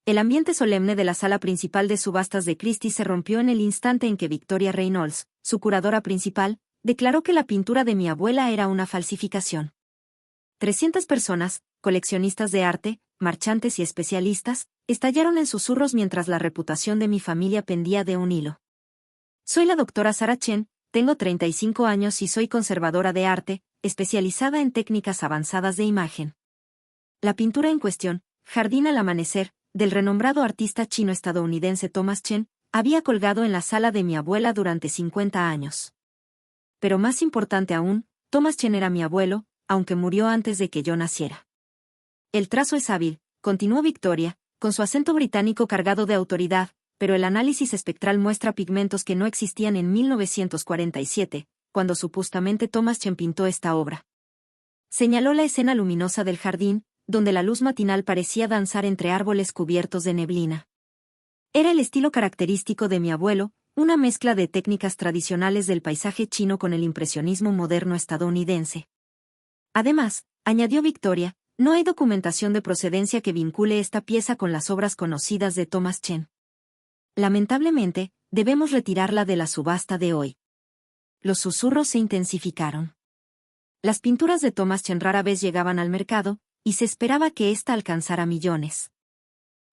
El ambiente solemne de la sala principal de subastas de Christie's se rompió en el instante en que Victoria Reynolds, su curadora principal, declaró que la pintura de mi abuela era una falsificación. 300 personas, coleccionistas de arte, marchantes y especialistas, estallaron en susurros mientras la reputación de mi familia pendía de un hilo. Soy la doctora Sarah Chen, tengo 35 años y soy conservadora de arte, especializada en técnicas avanzadas de imagen. La pintura en cuestión, Jardín al amanecer, del renombrado artista chino-estadounidense Thomas Chen, había colgado en la sala de mi abuela durante 50 años. Pero más importante aún, Thomas Chen era mi abuelo, aunque murió antes de que yo naciera. El trazo es hábil, continuó Victoria, con su acento británico cargado de autoridad, pero el análisis espectral muestra pigmentos que no existían en 1947, cuando supuestamente Thomas Chen pintó esta obra. Señaló la escena luminosa del jardín, donde la luz matinal parecía danzar entre árboles cubiertos de neblina. Era el estilo característico de mi abuelo, una mezcla de técnicas tradicionales del paisaje chino con el impresionismo moderno estadounidense. Además, añadió Victoria, no hay documentación de procedencia que vincule esta pieza con las obras conocidas de Thomas Chen. Lamentablemente, debemos retirarla de la subasta de hoy. Los susurros se intensificaron. Las pinturas de Thomas Chen rara vez llegaban al mercado, y se esperaba que ésta alcanzara millones.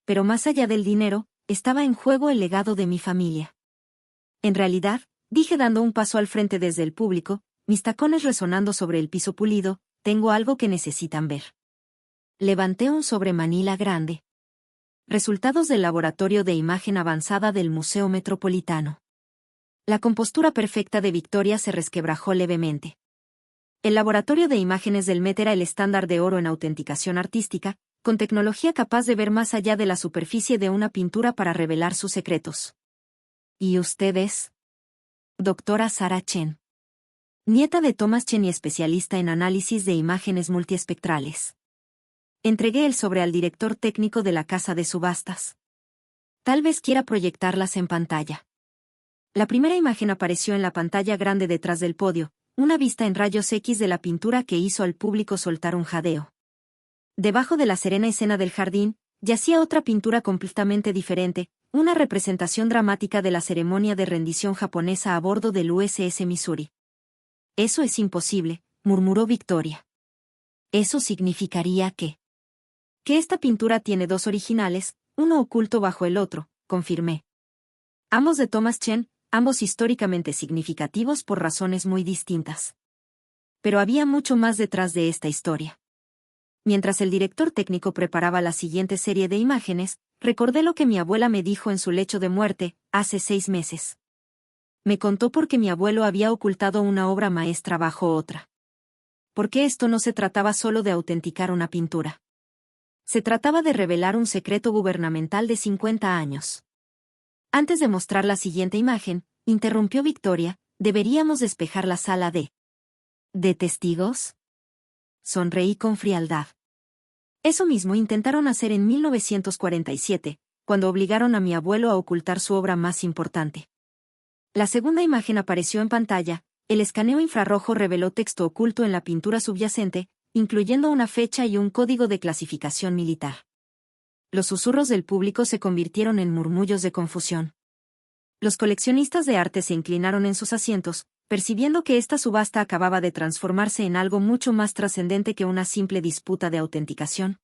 Pero más allá del dinero, estaba en juego el legado de mi familia. En realidad, dije dando un paso al frente desde el público, mis tacones resonando sobre el piso pulido, tengo algo que necesitan ver. Levanté un sobre manila grande. Resultados del laboratorio de imagen avanzada del Museo Metropolitano. La compostura perfecta de Victoria se resquebrajó levemente. El laboratorio de imágenes del MET era el estándar de oro en autenticación artística, con tecnología capaz de ver más allá de la superficie de una pintura para revelar sus secretos. ¿Y usted es? Doctora Sarah Chen. Nieta de Thomas Chen y especialista en análisis de imágenes multiespectrales. Entregué el sobre al director técnico de la casa de subastas. Tal vez quiera proyectarlas en pantalla. La primera imagen apareció en la pantalla grande detrás del podio, una vista en rayos X de la pintura que hizo al público soltar un jadeo. Debajo de la serena escena del jardín, yacía otra pintura completamente diferente, una representación dramática de la ceremonia de rendición japonesa a bordo del USS Missouri. Eso es imposible, murmuró Victoria. Eso significaría que esta pintura tiene dos originales, uno oculto bajo el otro, confirmé. Ambos de Thomas Chen, ambos históricamente significativos por razones muy distintas. Pero había mucho más detrás de esta historia. Mientras el director técnico preparaba la siguiente serie de imágenes, recordé lo que mi abuela me dijo en su lecho de muerte, hace 6 meses. Me contó por qué mi abuelo había ocultado una obra maestra bajo otra. Porque esto no se trataba solo de autenticar una pintura. Se trataba de revelar un secreto gubernamental de 50 años. Antes de mostrar la siguiente imagen, interrumpió Victoria, ¿deberíamos despejar la sala de testigos? Sonreí con frialdad. Eso mismo intentaron hacer en 1947, cuando obligaron a mi abuelo a ocultar su obra más importante. La segunda imagen apareció en pantalla, el escaneo infrarrojo reveló texto oculto en la pintura subyacente, incluyendo una fecha y un código de clasificación militar. Los susurros del público se convirtieron en murmullos de confusión. Los coleccionistas de arte se inclinaron en sus asientos, percibiendo que esta subasta acababa de transformarse en algo mucho más trascendente que una simple disputa de autenticación.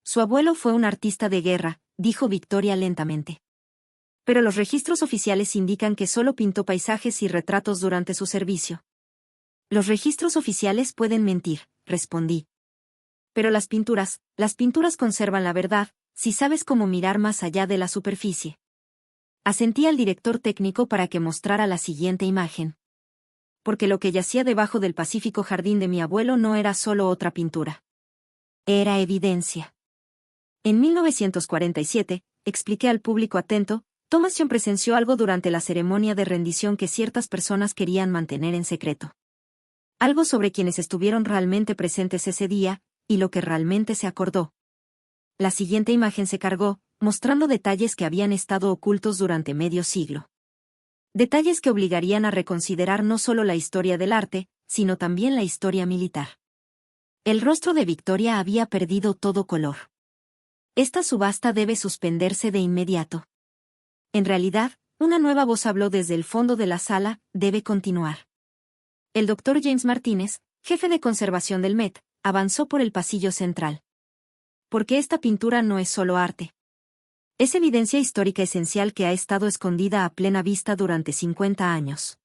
Su abuelo fue un artista de guerra, dijo Victoria lentamente. Pero los registros oficiales indican que solo pintó paisajes y retratos durante su servicio. Los registros oficiales pueden mentir, respondí. Pero las pinturas conservan la verdad, si sabes cómo mirar más allá de la superficie. Asentí al director técnico para que mostrara la siguiente imagen. Porque lo que yacía debajo del pacífico jardín de mi abuelo no era solo otra pintura. Era evidencia. En 1947, expliqué al público atento, Thomas Chen presenció algo durante la ceremonia de rendición que ciertas personas querían mantener en secreto. Algo sobre quienes estuvieron realmente presentes ese día, y lo que realmente se acordó. La siguiente imagen se cargó, mostrando detalles que habían estado ocultos durante medio siglo. Detalles que obligarían a reconsiderar no solo la historia del arte, sino también la historia militar. El rostro de Victoria había perdido todo color. Esta subasta debe suspenderse de inmediato. En realidad, una nueva voz habló desde el fondo de la sala, debe continuar. El doctor James Martínez, jefe de conservación del Met, avanzó por el pasillo central. Porque esta pintura no es solo arte. Es evidencia histórica esencial que ha estado escondida a plena vista durante 50 años.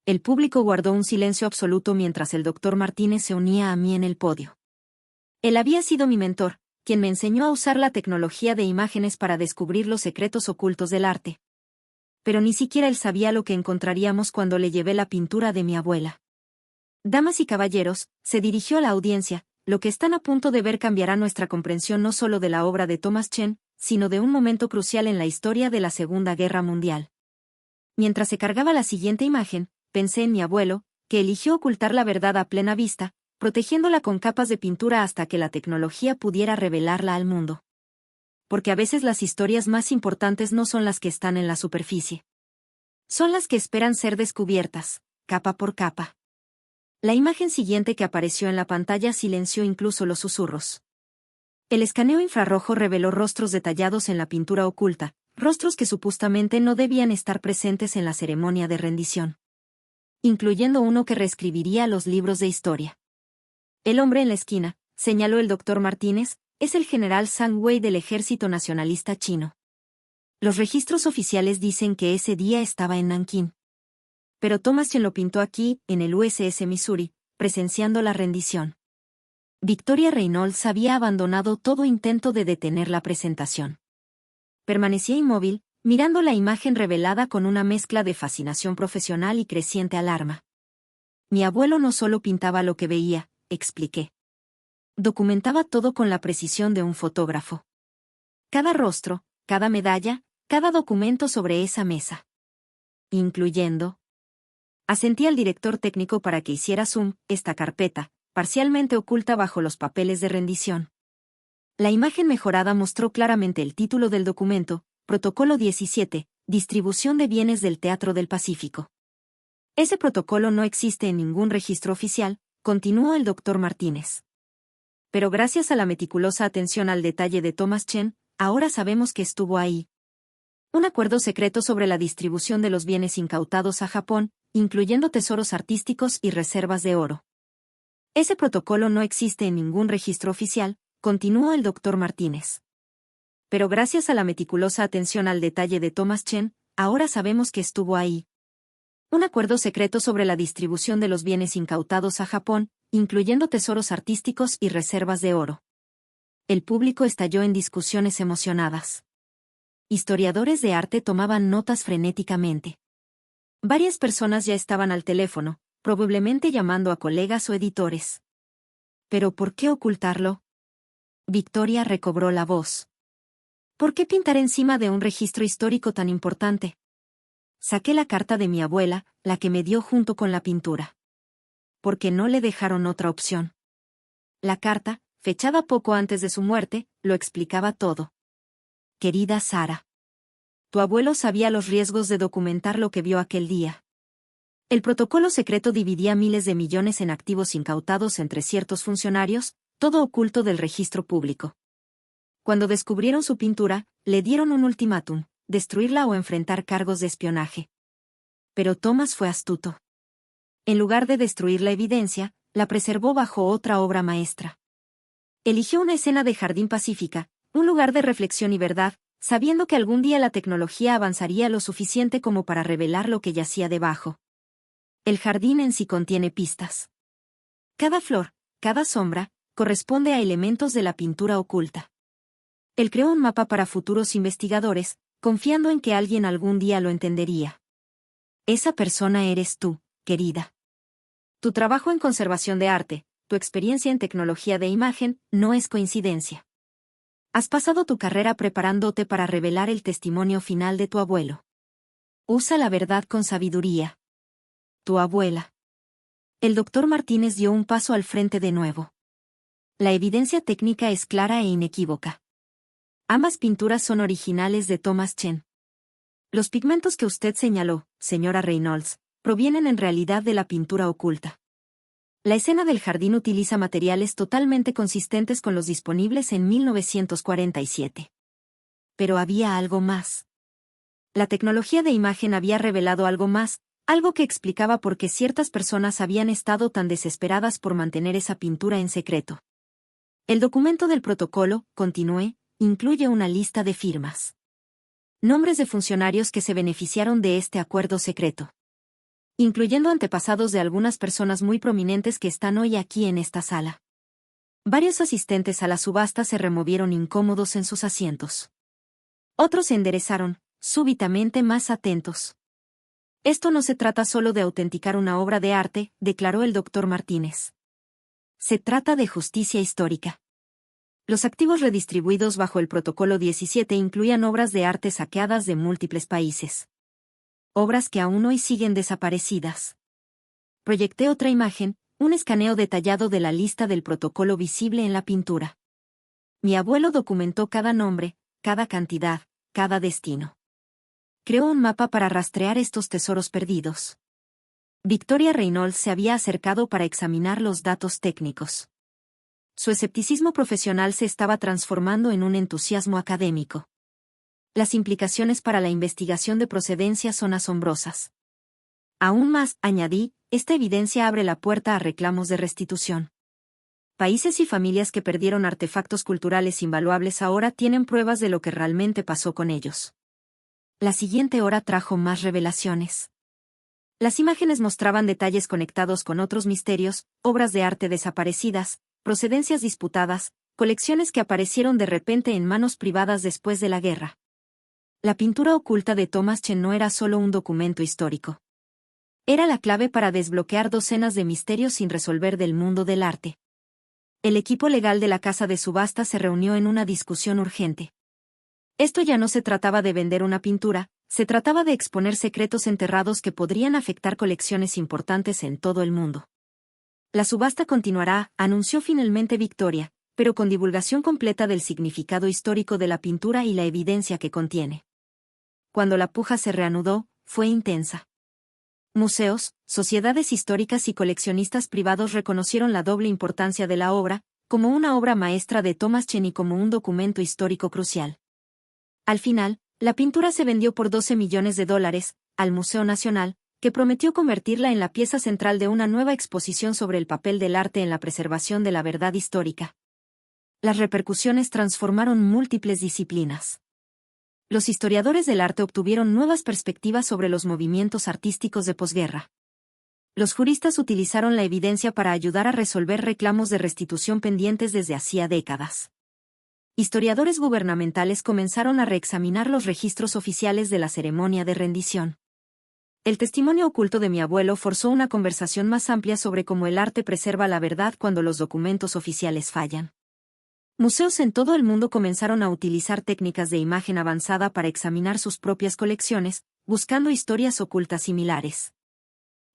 El público guardó un silencio absoluto mientras el doctor Martínez se unía a mí en el podio. Él había sido mi mentor, quien me enseñó a usar la tecnología de imágenes para descubrir los secretos ocultos del arte. Pero ni siquiera él sabía lo que encontraríamos cuando le llevé la pintura de mi abuela. Damas y caballeros, se dirigió a la audiencia, lo que están a punto de ver cambiará nuestra comprensión no solo de la obra de Thomas Chen, sino de un momento crucial en la historia de la Segunda Guerra Mundial. Mientras se cargaba la siguiente imagen, pensé en mi abuelo, que eligió ocultar la verdad a plena vista, protegiéndola con capas de pintura hasta que la tecnología pudiera revelarla al mundo. Porque a veces las historias más importantes no son las que están en la superficie. Son las que esperan ser descubiertas, capa por capa. La imagen siguiente que apareció en la pantalla silenció incluso los susurros. El escaneo infrarrojo reveló rostros detallados en la pintura oculta, rostros que supuestamente no debían estar presentes en la ceremonia de rendición. Incluyendo uno que reescribiría los libros de historia. El hombre en la esquina, señaló el doctor Martínez, es el general Zhang Wei del Ejército Nacionalista Chino. Los registros oficiales dicen que ese día estaba en Nankín. Pero Thomas Chen lo pintó aquí, en el USS Missouri, presenciando la rendición. Victoria Reynolds había abandonado todo intento de detener la presentación. Permanecía inmóvil, mirando la imagen revelada con una mezcla de fascinación profesional y creciente alarma. Mi abuelo no solo pintaba lo que veía, expliqué. Documentaba todo con la precisión de un fotógrafo. Cada rostro, cada medalla, cada documento sobre esa mesa. Incluyendo. Asentí al director técnico para que hiciera zoom, esta carpeta, parcialmente oculta bajo los papeles de rendición. La imagen mejorada mostró claramente el título del documento, Protocolo 17, Distribución de Bienes del Teatro del Pacífico. Ese protocolo no existe en ningún registro oficial, continuó el doctor Martínez. Pero gracias a la meticulosa atención al detalle de Thomas Chen, ahora sabemos que estuvo ahí. Un acuerdo secreto sobre la distribución de los bienes incautados a Japón, incluyendo tesoros artísticos y reservas de oro. Ese protocolo no existe en ningún registro oficial, continuó el doctor Martínez. Pero gracias a la meticulosa atención al detalle de Thomas Chen, ahora sabemos que estuvo ahí. Un acuerdo secreto sobre la distribución de los bienes incautados a Japón, incluyendo tesoros artísticos y reservas de oro. El público estalló en discusiones emocionadas. Historiadores de arte tomaban notas frenéticamente. Varias personas ya estaban al teléfono, probablemente llamando a colegas o editores. ¿Pero por qué ocultarlo? Victoria recobró la voz. ¿Por qué pintar encima de un registro histórico tan importante? Saqué la carta de mi abuela, la que me dio junto con la pintura. Porque no le dejaron otra opción. La carta, fechada poco antes de su muerte, lo explicaba todo. Querida Sara. Tu abuelo sabía los riesgos de documentar lo que vio aquel día. El protocolo secreto dividía miles de millones en activos incautados entre ciertos funcionarios, todo oculto del registro público. Cuando descubrieron su pintura, le dieron un ultimátum, destruirla o enfrentar cargos de espionaje. Pero Thomas fue astuto. En lugar de destruir la evidencia, la preservó bajo otra obra maestra. Eligió una escena de jardín pacífica, un lugar de reflexión y verdad, sabiendo que algún día la tecnología avanzaría lo suficiente como para revelar lo que yacía debajo. El jardín en sí contiene pistas. Cada flor, cada sombra, corresponde a elementos de la pintura oculta. Él creó un mapa para futuros investigadores, confiando en que alguien algún día lo entendería. Esa persona eres tú, querida. Tu trabajo en conservación de arte, tu experiencia en tecnología de imagen, no es coincidencia. Has pasado tu carrera preparándote para revelar el testimonio final de tu abuelo. Usa la verdad con sabiduría. Tu abuela. El doctor Martínez dio un paso al frente de nuevo. La evidencia técnica es clara e inequívoca. Ambas pinturas son originales de Thomas Chen. Los pigmentos que usted señaló, señora Reynolds, provienen en realidad de la pintura oculta. La escena del jardín utiliza materiales totalmente consistentes con los disponibles en 1947. Pero había algo más. La tecnología de imagen había revelado algo más, algo que explicaba por qué ciertas personas habían estado tan desesperadas por mantener esa pintura en secreto. El documento del protocolo, continué, incluye una lista de firmas. Nombres de funcionarios que se beneficiaron de este acuerdo secreto. Incluyendo antepasados de algunas personas muy prominentes que están hoy aquí en esta sala. Varios asistentes a la subasta se removieron incómodos en sus asientos. Otros se enderezaron, súbitamente más atentos. Esto no se trata solo de autenticar una obra de arte, declaró el Dr. Martínez. Se trata de justicia histórica. Los activos redistribuidos bajo el Protocolo 17 incluían obras de arte saqueadas de múltiples países. Obras que aún hoy siguen desaparecidas. Proyecté otra imagen, un escaneo detallado de la lista del protocolo visible en la pintura. Mi abuelo documentó cada nombre, cada cantidad, cada destino. Creó un mapa para rastrear estos tesoros perdidos. Victoria Reynolds se había acercado para examinar los datos técnicos. Su escepticismo profesional se estaba transformando en un entusiasmo académico. Las implicaciones para la investigación de procedencia son asombrosas. Aún más, añadí, esta evidencia abre la puerta a reclamos de restitución. Países y familias que perdieron artefactos culturales invaluables ahora tienen pruebas de lo que realmente pasó con ellos. La siguiente hora trajo más revelaciones. Las imágenes mostraban detalles conectados con otros misterios, obras de arte desaparecidas, procedencias disputadas, colecciones que aparecieron de repente en manos privadas después de la guerra. La pintura oculta de Thomas Chen no era solo un documento histórico. Era la clave para desbloquear docenas de misterios sin resolver del mundo del arte. El equipo legal de la casa de subasta se reunió en una discusión urgente. Esto ya no se trataba de vender una pintura, se trataba de exponer secretos enterrados que podrían afectar colecciones importantes en todo el mundo. La subasta continuará, anunció finalmente Victoria, pero con divulgación completa del significado histórico de la pintura y la evidencia que contiene. Cuando la puja se reanudó, fue intensa. Museos, sociedades históricas y coleccionistas privados reconocieron la doble importancia de la obra, como una obra maestra de Thomas Chen y como un documento histórico crucial. Al final, la pintura se vendió por $12 millones al Museo Nacional, que prometió convertirla en la pieza central de una nueva exposición sobre el papel del arte en la preservación de la verdad histórica. Las repercusiones transformaron múltiples disciplinas. Los historiadores del arte obtuvieron nuevas perspectivas sobre los movimientos artísticos de posguerra. Los juristas utilizaron la evidencia para ayudar a resolver reclamos de restitución pendientes desde hacía décadas. Historiadores gubernamentales comenzaron a reexaminar los registros oficiales de la ceremonia de rendición. El testimonio oculto de mi abuelo forzó una conversación más amplia sobre cómo el arte preserva la verdad cuando los documentos oficiales fallan. Museos en todo el mundo comenzaron a utilizar técnicas de imagen avanzada para examinar sus propias colecciones, buscando historias ocultas similares.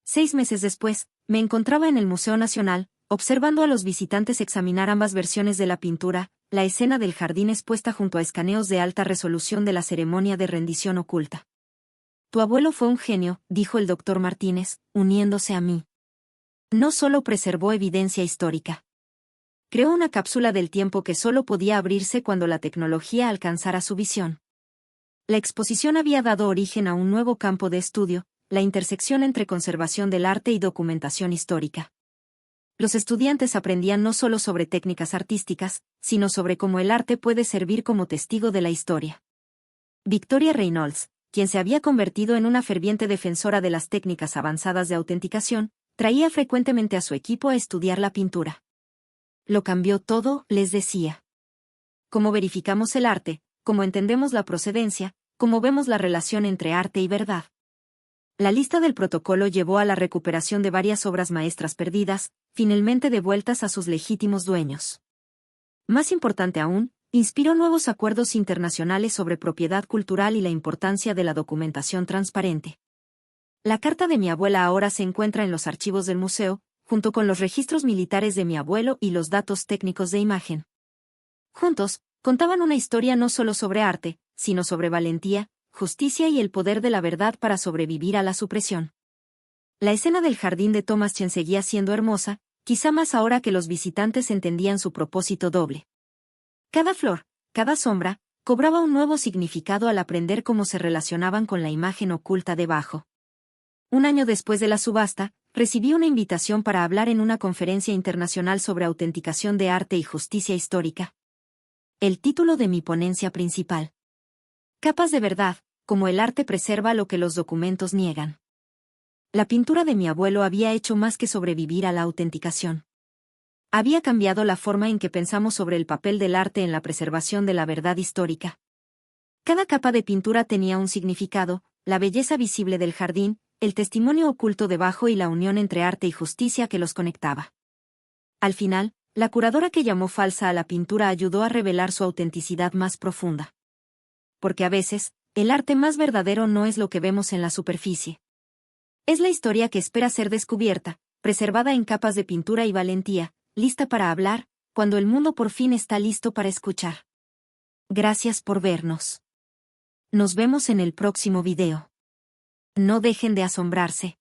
6 meses después, me encontraba en el Museo Nacional, observando a los visitantes examinar ambas versiones de la pintura, la escena del jardín expuesta junto a escaneos de alta resolución de la ceremonia de rendición oculta. Tu abuelo fue un genio, dijo el Dr. Martínez, uniéndose a mí. No solo preservó evidencia histórica. Creó una cápsula del tiempo que solo podía abrirse cuando la tecnología alcanzara su visión. La exposición había dado origen a un nuevo campo de estudio, la intersección entre conservación del arte y documentación histórica. Los estudiantes aprendían no solo sobre técnicas artísticas, sino sobre cómo el arte puede servir como testigo de la historia. Victoria Reynolds, quien se había convertido en una ferviente defensora de las técnicas avanzadas de autenticación, traía frecuentemente a su equipo a estudiar la pintura. Lo cambió todo, les decía. Cómo verificamos el arte, cómo entendemos la procedencia, cómo vemos la relación entre arte y verdad. La lista del protocolo llevó a la recuperación de varias obras maestras perdidas, finalmente devueltas a sus legítimos dueños. Más importante aún, inspiró nuevos acuerdos internacionales sobre propiedad cultural y la importancia de la documentación transparente. La carta de mi abuela ahora se encuentra en los archivos del museo, junto con los registros militares de mi abuelo y los datos técnicos de imagen. Juntos, contaban una historia no solo sobre arte, sino sobre valentía, justicia y el poder de la verdad para sobrevivir a la supresión. La escena del jardín de Thomas Chen seguía siendo hermosa, quizá más ahora que los visitantes entendían su propósito doble. Cada flor, cada sombra, cobraba un nuevo significado al aprender cómo se relacionaban con la imagen oculta debajo. Un año después de la subasta, recibí una invitación para hablar en una conferencia internacional sobre autenticación de arte y justicia histórica. El título de mi ponencia principal: Capas de verdad, cómo el arte preserva lo que los documentos niegan. La pintura de mi abuelo había hecho más que sobrevivir a la autenticación. Había cambiado la forma en que pensamos sobre el papel del arte en la preservación de la verdad histórica. Cada capa de pintura tenía un significado: la belleza visible del jardín, el testimonio oculto debajo y la unión entre arte y justicia que los conectaba. Al final, la curadora que llamó falsa a la pintura ayudó a revelar su autenticidad más profunda. Porque a veces, el arte más verdadero no es lo que vemos en la superficie. Es la historia que espera ser descubierta, preservada en capas de pintura y valentía, lista para hablar, cuando el mundo por fin está listo para escuchar. Gracias por vernos. Nos vemos en el próximo video. No dejen de asombrarse.